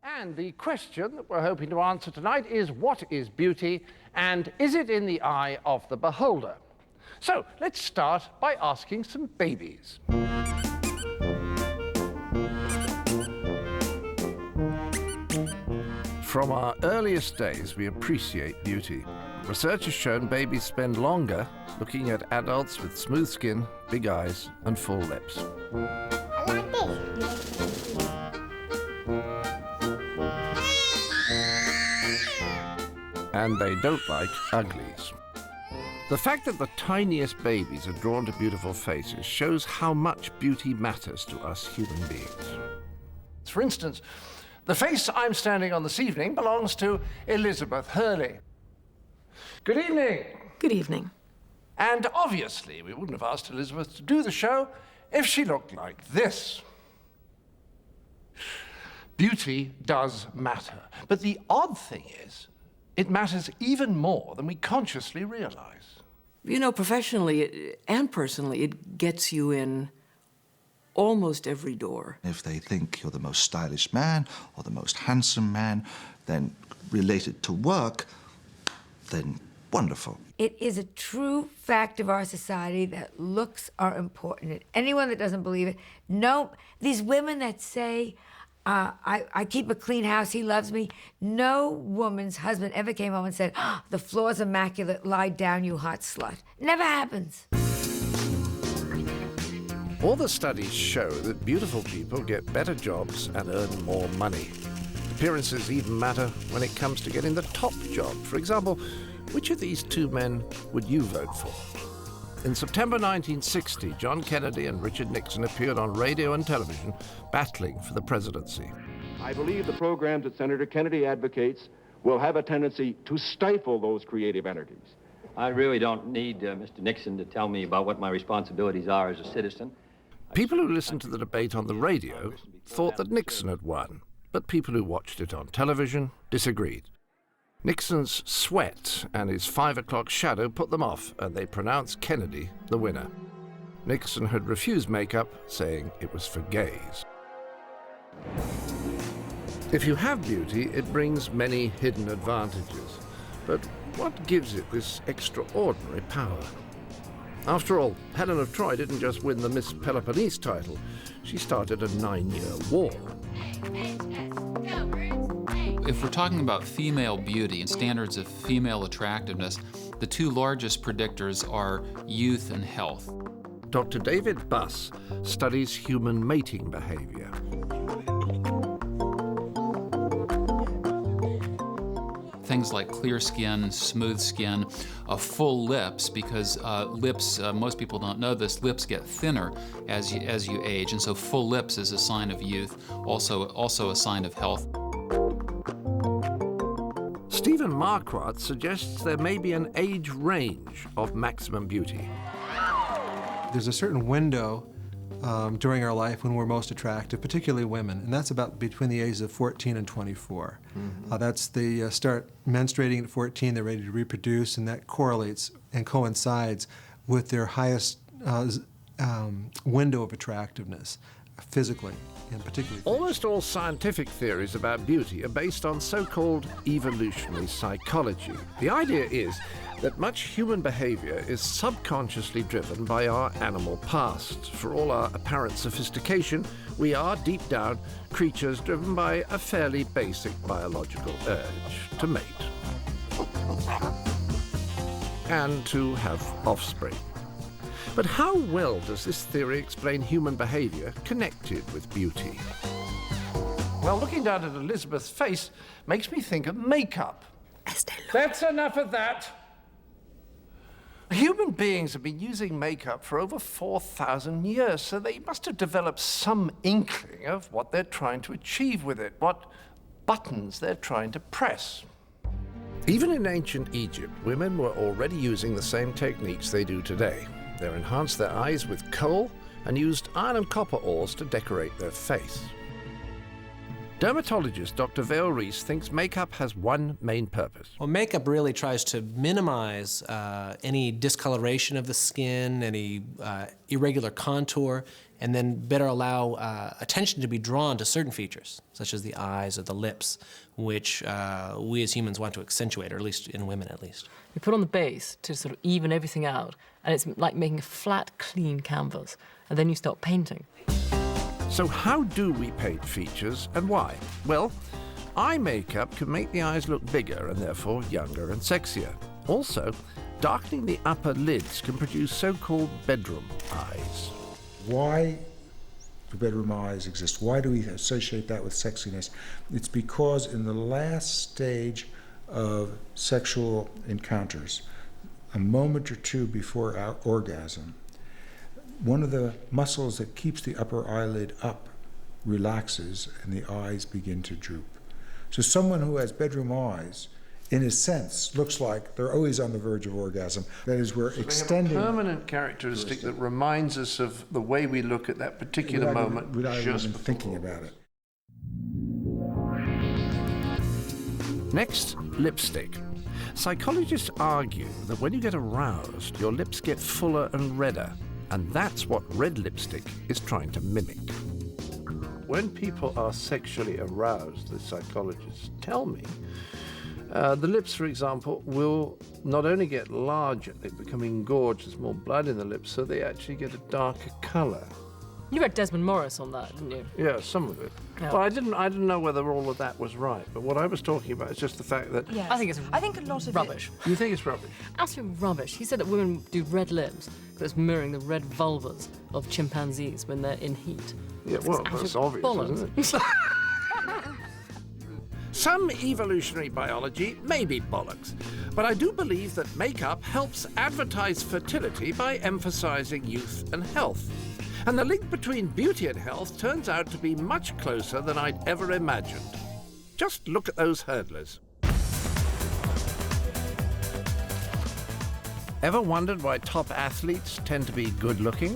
And the question that we're hoping to answer tonight is, what is beauty, and is it in the eye of the beholder? So let's start by asking some babies. From our earliest days, we appreciate beauty. Research has shown babies spend longer looking at adults with smooth skin, big eyes, and full lips. I like this. And they don't like uglies. The fact that the tiniest babies are drawn to beautiful faces shows how much beauty matters to us human beings. For instance, the face I'm standing on this evening belongs to Elizabeth Hurley. Good evening. Good evening. And obviously, we wouldn't have asked Elizabeth to do the show if she looked like this. Beauty does matter. But the odd thing is, it matters even more than we consciously realize. You know, professionally and personally, it gets you in almost every door. If they think you're the most stylish man or the most handsome man, then related to work, then wonderful. It is a true fact of our society that looks are important. And anyone that doesn't believe it, no, these women that say, I keep a clean house, he loves me. No woman's husband ever came home and said, oh, the floor's immaculate, lie down, you hot slut. Never happens. All the studies show that beautiful people get better jobs and earn more money. Appearances even matter when it comes to getting the top job. For example, which of these two men would you vote for? In September 1960, John Kennedy and Richard Nixon appeared on radio and television battling for the presidency. I believe the programs that Senator Kennedy advocates will have a tendency to stifle those creative energies. I really don't need Mr. Nixon to tell me about what my responsibilities are as a citizen. People who listened to the debate on the radio thought that Nixon had won, but people who watched it on television disagreed. Nixon's sweat and his 5 o'clock shadow put them off, and they pronounced Kennedy the winner. Nixon had refused makeup, saying it was for gays. If you have beauty, it brings many hidden advantages. But what gives it this extraordinary power? After all, Helen of Troy didn't just win the Miss Peloponnese title. She started a 9-year war. If we're talking about female beauty and standards of female attractiveness, the two largest predictors are youth and health. Dr. David Buss studies human mating behavior. Things like clear skin, smooth skin, full lips, because lips, most people don't know this, lips get thinner as you age, and so full lips is a sign of youth, also a sign of health. Stephen Marquardt suggests there may be an age range of maximum beauty. There's a certain window during our life when we're most attractive, particularly women, and that's about between the ages of 14 and 24. That's they start menstruating at 14, they're ready to reproduce, and that correlates and coincides with their highest window of attractiveness, physically and particularly. Almost all scientific theories about beauty are based on so-called evolutionary psychology. The idea is that much human behavior is subconsciously driven by our animal past. For all our apparent sophistication, we are, deep down, creatures driven by a fairly basic biological urge to mate and to have offspring. But how well does this theory explain human behavior connected with beauty? Well, looking down at Elizabeth's face makes me think of makeup. That's enough of that. Human beings have been using makeup for over 4,000 years, so they must have developed some inkling of what they're trying to achieve with it, what buttons they're trying to press. Even in ancient Egypt, women were already using the same techniques they do today. They enhanced their eyes with coal and used iron and copper ores to decorate their face. Dermatologist Dr. Vale Reese thinks makeup has one main purpose. Well, makeup really tries to minimize any discoloration of the skin, any irregular contour, and then better allow attention to be drawn to certain features, such as the eyes or the lips, which we as humans want to accentuate, or at least in women at least. You put on the base to sort of even everything out, and it's like making a flat, clean canvas, and then you start painting. So how do we paint features and why? Well, eye makeup can make the eyes look bigger and therefore younger and sexier. Also, darkening the upper lids can produce so-called bedroom eyes. Why do bedroom eyes exist? Why do we associate that with sexiness? It's because in the last stage of sexual encounters, a moment or two before our orgasm, one of the muscles that keeps the upper eyelid up relaxes and the eyes begin to droop. So someone who has bedroom eyes, in a sense, looks like they're always on the verge of orgasm. That is, we're extending... They have a permanent characteristic that reminds us of the way we look at that particular moment without just even thinking about it. Next, lipstick. Psychologists argue that when you get aroused, your lips get fuller and redder, and that's what red lipstick is trying to mimic. When people are sexually aroused, the psychologists tell me, the lips, for example, will not only get larger, they become engorged, there's more blood in the lips, so they actually get a darker color. You read Desmond Morris on that, didn't you? Yeah, some of it. Yeah. Well, I didn't know whether all of that was right, but what I was talking about is just the fact that... Yes. I think a lot of rubbish. You think it's rubbish? Absolute rubbish. He said that women do red lips because it's mirroring the red vulvas of chimpanzees when they're in heat. Yeah, well, that's obvious, bollocks. isn't it? Some evolutionary biology may be bollocks, but I do believe that makeup helps advertise fertility by emphasizing youth and health. And the link between beauty and health turns out to be much closer than I'd ever imagined. Just look at those hurdlers. Ever wondered why top athletes tend to be good-looking?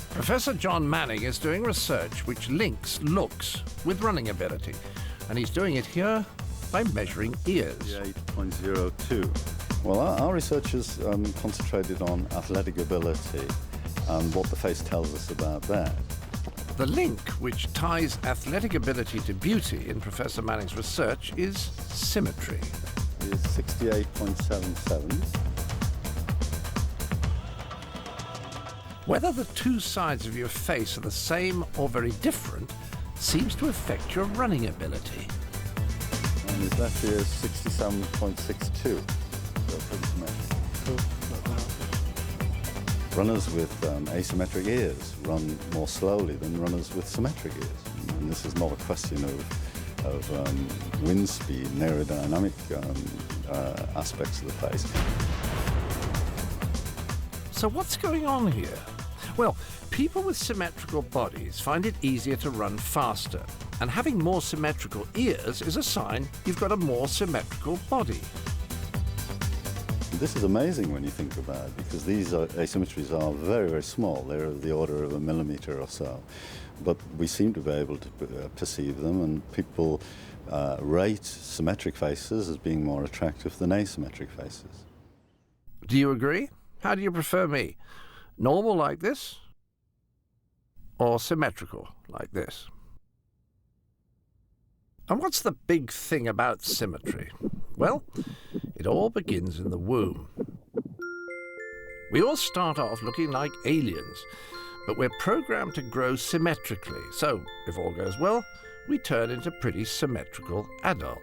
Professor John Manning is doing research which links looks with running ability, and he's doing it here by measuring ears. 8.02. Well, our research is concentrated on athletic ability and what the face tells us about that. The link which ties athletic ability to beauty in Professor Manning's research is symmetry. It's 68.77. Whether the two sides of your face are the same or very different seems to affect your running ability. And his left ear is 67.62. Runners with asymmetric ears run more slowly than runners with symmetric ears. And this is not a question of wind speed and aerodynamic aspects of the face. So what's going on here? Well, people with symmetrical bodies find it easier to run faster, and having more symmetrical ears is a sign you've got a more symmetrical body. This is amazing when you think about it, because these asymmetries are very, very small. They're of the order of a millimeter or so. But we seem to be able to perceive them, and people rate symmetric faces as being more attractive than asymmetric faces. Do you agree? How do you prefer me? Normal like this? Or symmetrical like this? And what's the big thing about symmetry? Well, it all begins in the womb. We all start off looking like aliens, but we're programmed to grow symmetrically. So, if all goes well, we turn into pretty symmetrical adults.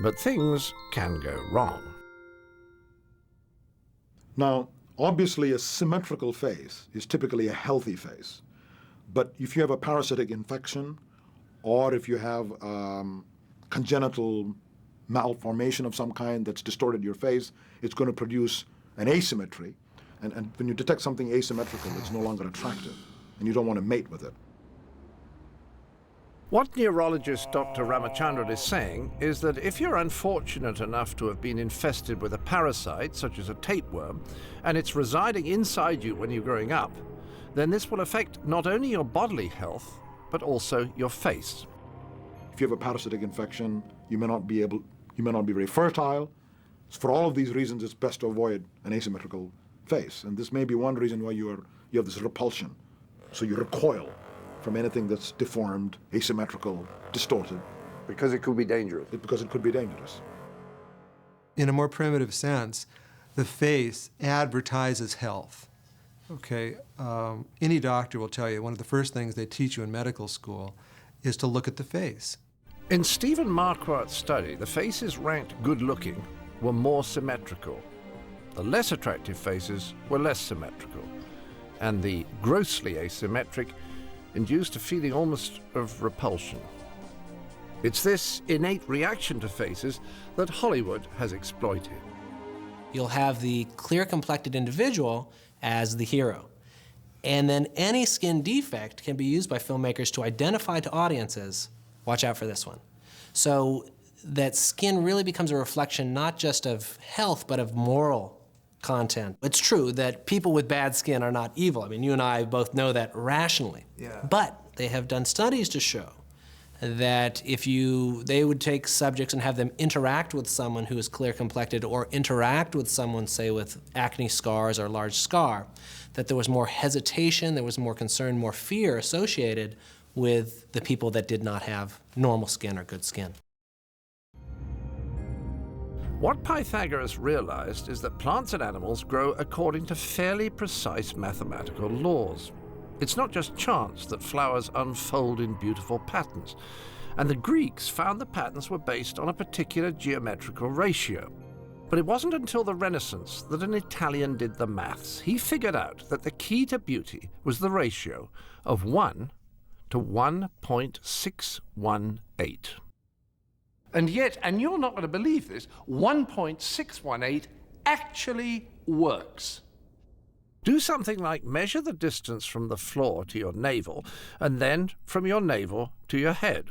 But things can go wrong. Now, obviously, a symmetrical face is typically a healthy face. But if you have a parasitic infection, or if you have congenital malformation of some kind that's distorted your face, it's going to produce an asymmetry. And when you detect something asymmetrical, it's no longer attractive, and you don't want to mate with it. What neurologist Dr. Ramachandran is saying is that if you're unfortunate enough to have been infested with a parasite, such as a tapeworm, and it's residing inside you when you're growing up, then this will affect not only your bodily health, but also your face. If you have a parasitic infection, you may not be very fertile. For all of these reasons, it's best to avoid an asymmetrical face. And this may be one reason why you have this repulsion. So you recoil from anything that's deformed, asymmetrical, distorted. Because it could be dangerous. Because it could be dangerous. In a more primitive sense, the face advertises health. Okay, any doctor will tell you one of the first things they teach you in medical school is to look at the face. In Stephen Marquardt's study, the faces ranked good-looking were more symmetrical. The less attractive faces were less symmetrical. And the grossly asymmetric induced a feeling almost of repulsion. It's this innate reaction to faces that Hollywood has exploited. You'll have the clear-complected individual as the hero. And then any skin defect can be used by filmmakers to identify to audiences, watch out for this one. So that skin really becomes a reflection not just of health, but of moral content. It's true that people with bad skin are not evil. I mean, you and I both know that rationally. Yeah. But they have done studies to show that if they would take subjects and have them interact with someone who is clear-complected or interact with someone, say, with acne scars or a large scar, that there was more hesitation, there was more concern, more fear associated with the people that did not have normal skin or good skin. What Pythagoras realized is that plants and animals grow according to fairly precise mathematical laws. It's not just chance that flowers unfold in beautiful patterns. And the Greeks found the patterns were based on a particular geometrical ratio. But it wasn't until the Renaissance that an Italian did the maths. He figured out that the key to beauty was the ratio of 1 to 1.618. And yet, and you're not going to believe this, 1.618 actually works. Do something like measure the distance from the floor to your navel, and then from your navel to your head.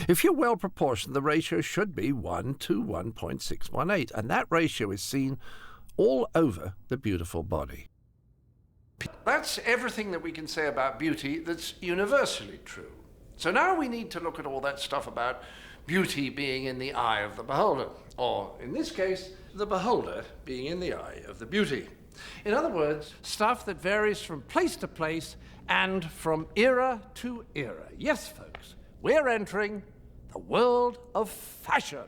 If you're well proportioned, the ratio should be 1 to 1.618, and that ratio is seen all over the beautiful body. That's everything that we can say about beauty that's universally true. So now we need to look at all that stuff about beauty being in the eye of the beholder, or in this case, the beholder being in the eye of the beauty. In other words, stuff that varies from place to place and from era to era. Yes, folks, we're entering the world of fashion.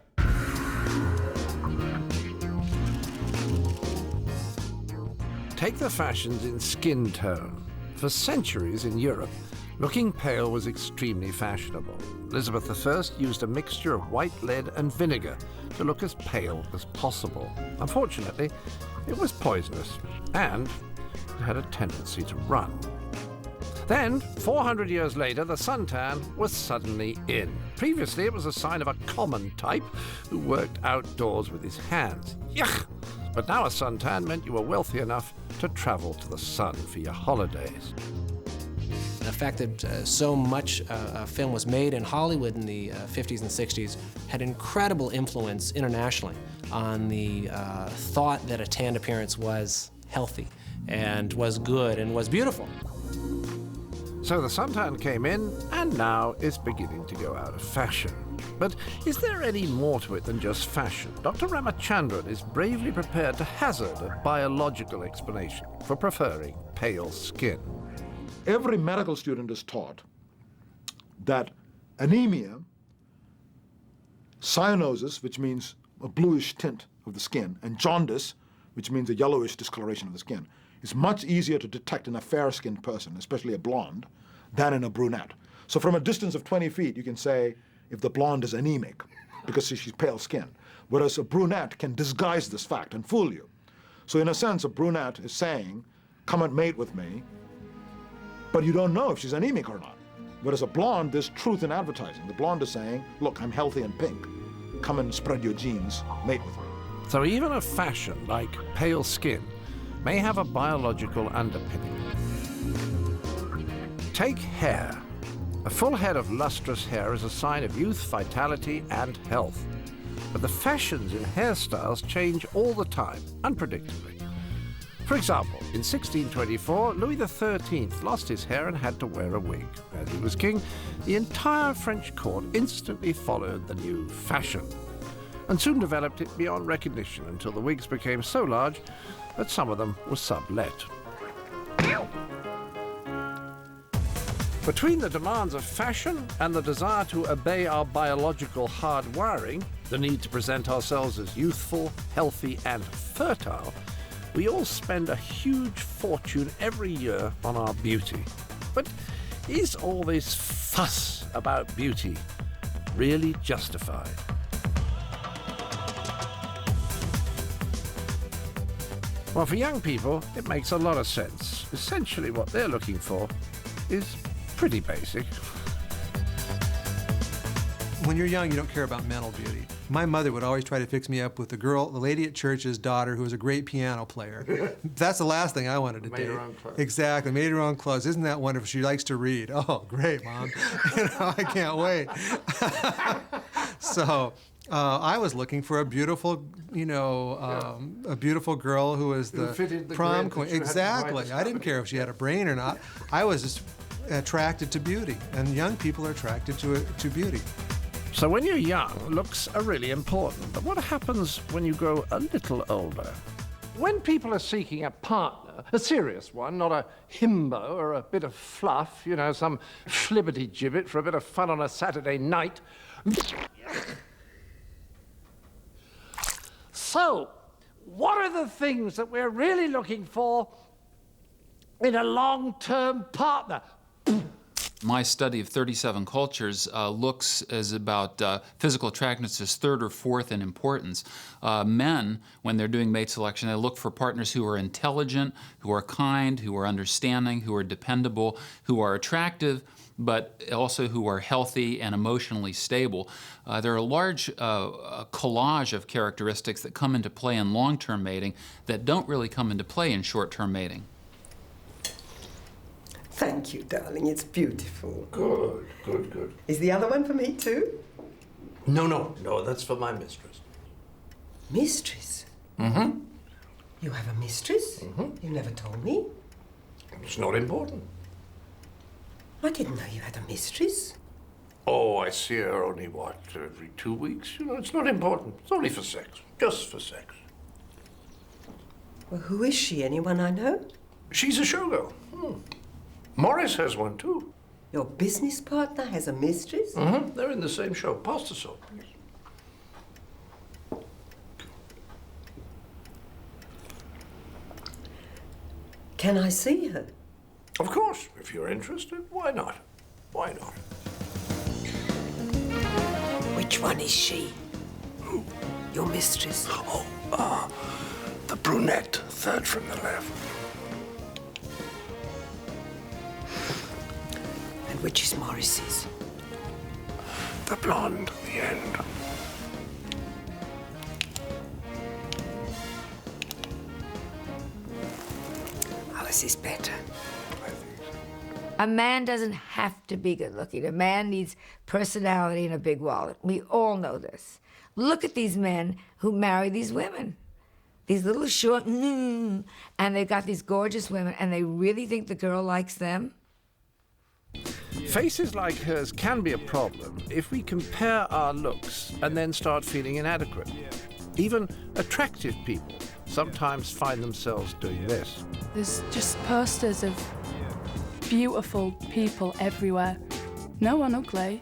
Take the fashions in skin tone. For centuries in Europe, looking pale was extremely fashionable. Elizabeth I used a mixture of white lead and vinegar to look as pale as possible. Unfortunately, it was poisonous, and it had a tendency to run. Then, 400 years later, the suntan was suddenly in. Previously, it was a sign of a common type who worked outdoors with his hands. Yuck! But now a suntan meant you were wealthy enough to travel to the sun for your holidays. The fact that so much film was made in Hollywood in the 50s and 60s had incredible influence internationally on the thought that a tanned appearance was healthy and was good and was beautiful. So the suntan came in, and now is beginning to go out of fashion. But is there any more to it than just fashion? Dr. Ramachandran is bravely prepared to hazard a biological explanation for preferring pale skin. Every medical student is taught that anemia, cyanosis, which means a bluish tint of the skin, and jaundice, which means a yellowish discoloration of the skin, is much easier to detect in a fair-skinned person, especially a blonde, than in a brunette. So from a distance of 20 feet, you can say if the blonde is anemic because she's pale skin, whereas a brunette can disguise this fact and fool you. So in a sense, a brunette is saying, come and mate with me, but you don't know if she's anemic or not. Whereas a blonde, there's truth in advertising. The blonde is saying, look, I'm healthy and pink. Come and spread your genes, mate with me. So even a fashion like pale skin may have a biological underpinning. Take hair. A full head of lustrous hair is a sign of youth, vitality, and health. But the fashions in hairstyles change all the time, unpredictably. For example, in 1624, Louis XIII lost his hair and had to wear a wig. As he was king, the entire French court instantly followed the new fashion, and soon developed it beyond recognition until the wigs became so large that some of them were sublet. Between the demands of fashion and the desire to obey our biological hardwiring, the need to present ourselves as youthful, healthy, and fertile, we all spend a huge fortune every year on our beauty. But is all this fuss about beauty really justified? Well, for young people, it makes a lot of sense. Essentially, what they're looking for is pretty basic. When you're young, you don't care about mental beauty. My mother would always try to fix me up with the lady at church's daughter who was a great piano player. That's the last thing I wanted to do. Made her own clothes. Exactly, made her own clothes. Isn't that wonderful? She likes to read. Oh, great, Mom. I can't wait. So I was looking for a beautiful, a beautiful girl who was the prom queen. Exactly. I didn't care if she had a brain or not. I was just attracted to beauty, and young people are attracted to beauty. So when you're young, looks are really important. But what happens when you grow a little older? When people are seeking a partner, a serious one, not a himbo or a bit of fluff, some flibberty-gibbet for a bit of fun on a Saturday night. So, what are the things that we're really looking for in a long-term partner? My study of 37 cultures looks as about physical attractiveness as third or fourth in importance. Men, when they're doing mate selection, they look for partners who are intelligent, who are kind, who are understanding, who are dependable, who are attractive, but also who are healthy and emotionally stable. There are a large collage of characteristics that come into play in long-term mating that don't really come into play in short-term mating. Thank you, darling. It's beautiful. Good, good, good. Is the other one for me, too? No, that's for my mistress. Mistress? Mm-hmm. You have a mistress? Mm-hmm. You never told me. It's not important. I didn't know you had a mistress. Oh, I see her only, every 2 weeks? It's not important. It's only for sex. Just for sex. Well, who is she? Anyone I know? She's a showgirl. Morris has one, too. Your business partner has a mistress? Mm-hmm. They're in the same show. Pass the soap, please. Can I see her? Of course. If you're interested, why not? Why not? Which one is she? Who? Your mistress. Oh, the brunette, third from the left. And which is Morris's? The blonde, the end. Ours is better. A man doesn't have to be good looking. A man needs personality and a big wallet. We all know this. Look at these men who marry these women. These little short, and they've got these gorgeous women, and they really think the girl likes them? Faces like hers can be a problem if we compare our looks and then start feeling inadequate. Even attractive people sometimes find themselves doing this. There's just posters of beautiful people everywhere. No one ugly.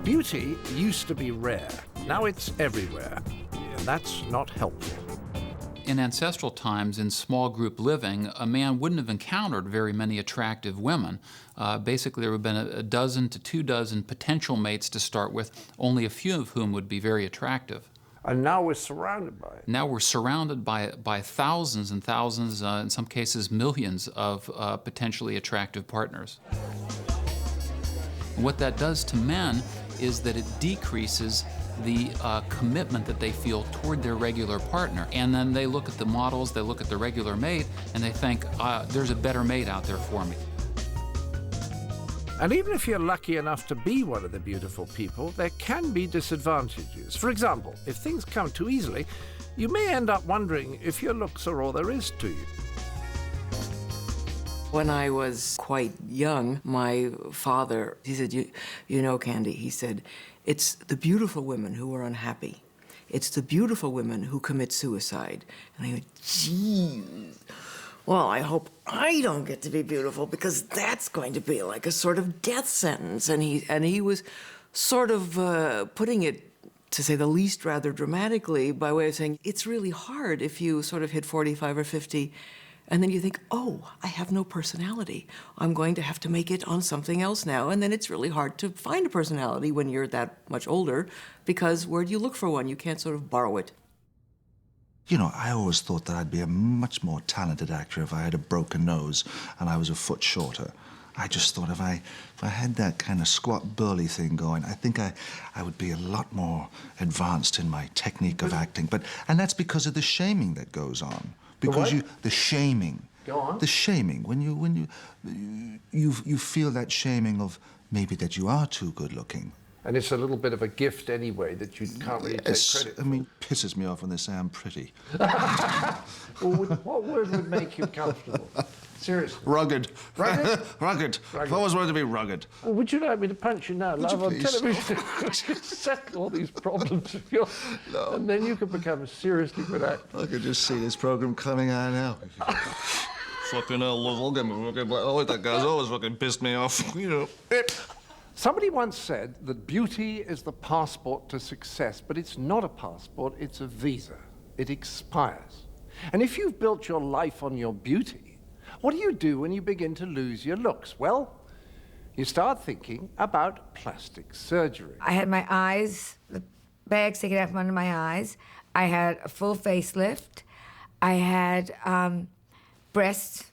Beauty used to be rare. Now it's everywhere. And that's not helpful. In ancestral times, in small group living, a man wouldn't have encountered very many attractive women. Basically, there would have been a dozen to 2 dozen potential mates to start with, only a few of whom would be very attractive. And now we're surrounded by it. Now we're surrounded by thousands and thousands, in some cases millions, of potentially attractive partners. And what that does to men is that it decreases the commitment that they feel toward their regular partner. And then they look at the models, they look at the regular mate, and they think, there's a better mate out there for me. And even if you're lucky enough to be one of the beautiful people, there can be disadvantages. For example, if things come too easily, you may end up wondering if your looks are all there is to you. When I was quite young, my father, he said, you know, Candy, he said, it's the beautiful women who are unhappy. It's the beautiful women who commit suicide. And I went, geez. Well, I hope I don't get to be beautiful, because that's going to be like a sort of death sentence. And he was sort of putting it, to say the least, rather dramatically, by way of saying it's really hard if you sort of hit 45 or 50, and then you think, oh, I have no personality. I'm going to have to make it on something else now. And then it's really hard to find a personality when you're that much older, because where do you look for one? You can't sort of borrow it. You know, I always thought that I'd be a much more talented actor if I had a broken nose and I was a foot shorter. I just thought if I had that kind of squat burly thing going, I think I would be a lot more advanced in my technique of acting. And that's because of the shaming that goes on. Because the shaming. Go on. The shaming. When you feel that shaming of maybe that you are too good looking. And it's a little bit of a gift anyway that you can't really take credit for. I mean, it pisses me off when they say I'm pretty. Well, what word would make you comfortable? Seriously. Rugged. Rugged? Rugged. I've always wanted to be rugged. Well, would you like me to punch you now, live on please? television? Settle all these problems of yours. No. And then you can become a seriously good actor. I could just see this program coming out now. Fucking hell, look at me. Oh, that guy's always fucking pissed me off. You know. Somebody once said that beauty is the passport to success, but it's not a passport, it's a visa. It expires. And if you've built your life on your beauty, what do you do when you begin to lose your looks? Well, you start thinking about plastic surgery. I had my eyes, the bags taken out from under my eyes. I had a full facelift. I had breasts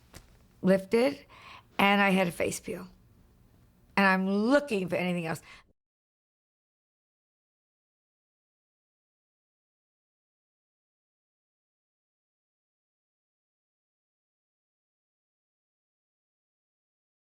lifted, and I had a face peel. And I'm looking for anything else.